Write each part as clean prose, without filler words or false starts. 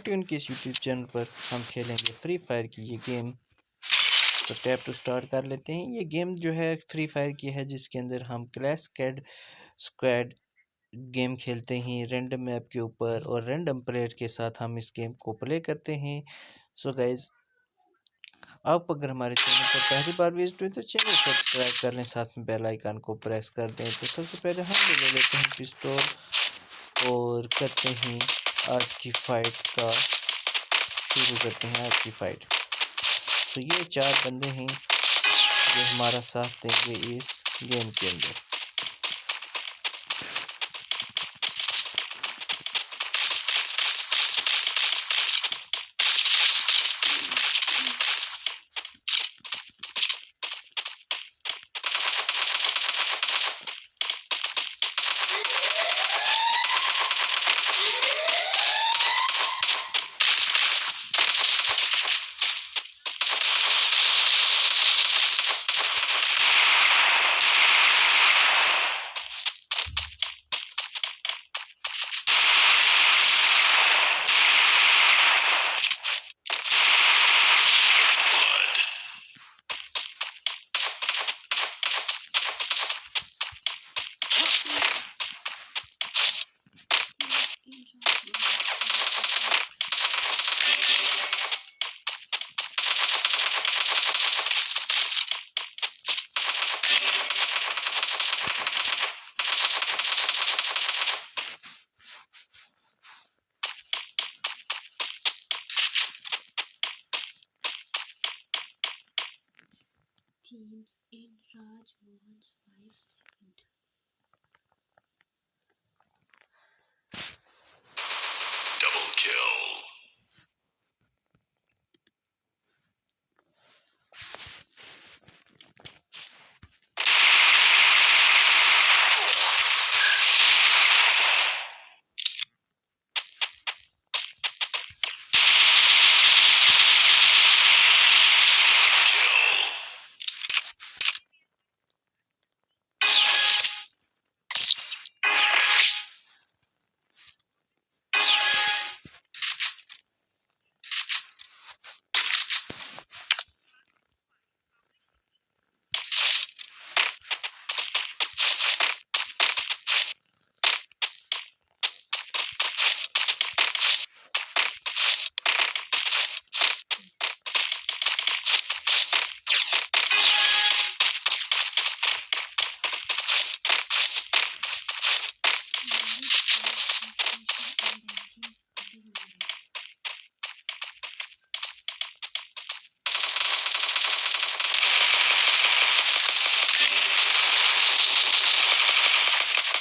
Tune के इस YouTube channel पर हम खेलेंगे फ्री फायर की ये गेम। तो टैप टू स्टार्ट कर लेते हैं। ये गेम जो है फ्री फायर की है, जिसके अंदर हम क्लैश स्क्वाड गेम खेलते हैं रैंडम मैप के ऊपर, और रैंडम प्लेयर के साथ हम इस गेम को प्ले करते हैं। सो गाइज, आप अगर हमारे चैनल पर पहली बार विजिट हुए तो चैनल सब्सक्राइब कर लें, साथ में बेल आइकन को प्रेस कर दें। तो सबसे पहले हम ले लेते हैं पिस्तौल और करते हैं आज की फाइट का शुरू करते हैं आज की फाइट। तो ये 4 बंदे हैं जो हमारा साथ देंगे इस गेम के अंदर। Teams in Raj Mohan's 5 second. Double kill.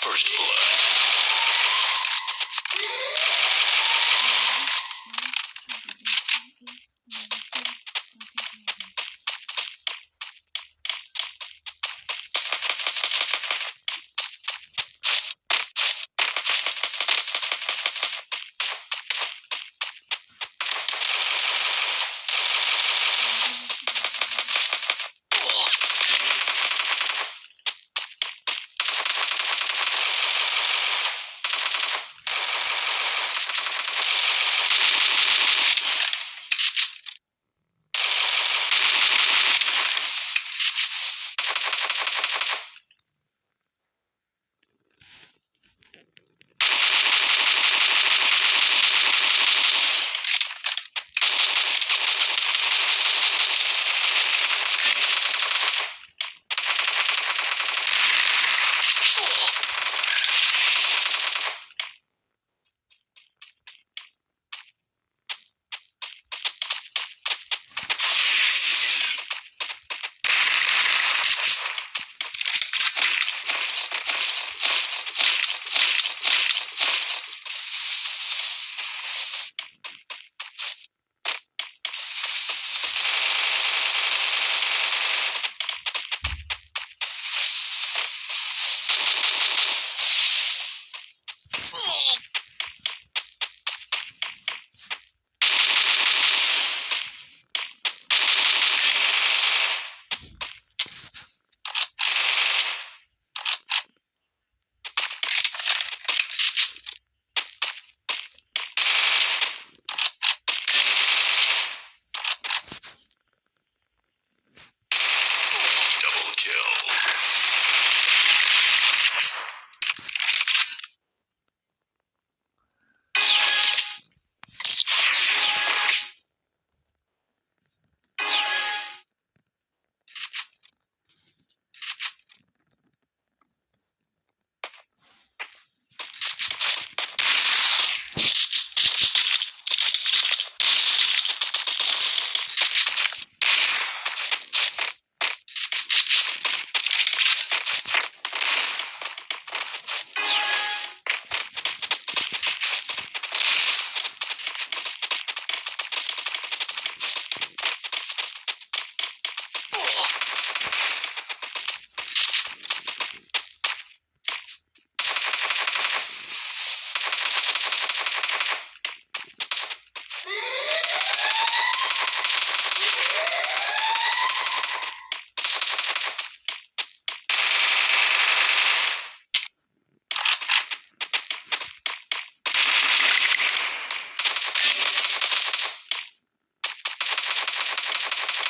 First blood.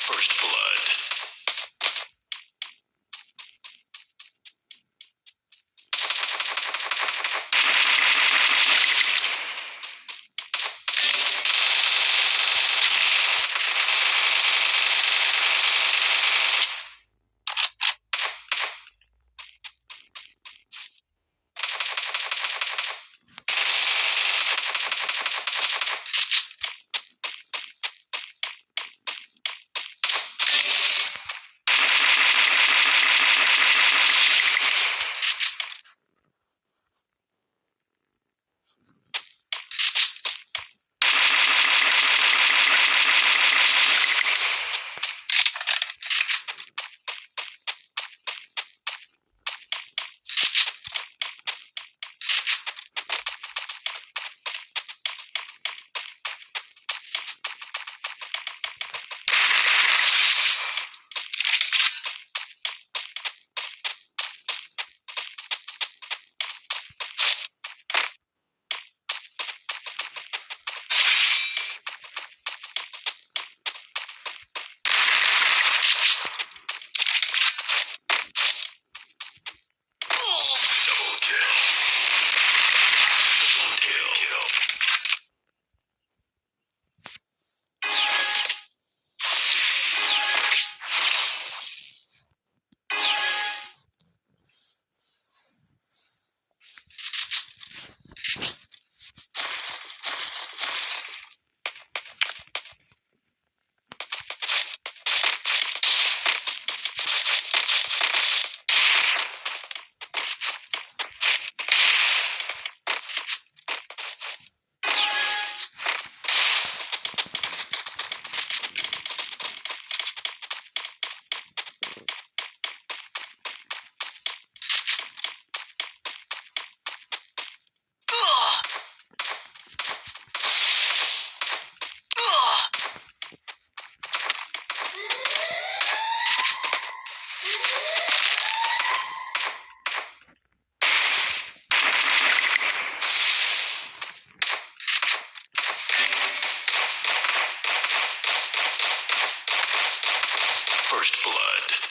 First blood. Double kill. Triple kill. First blood.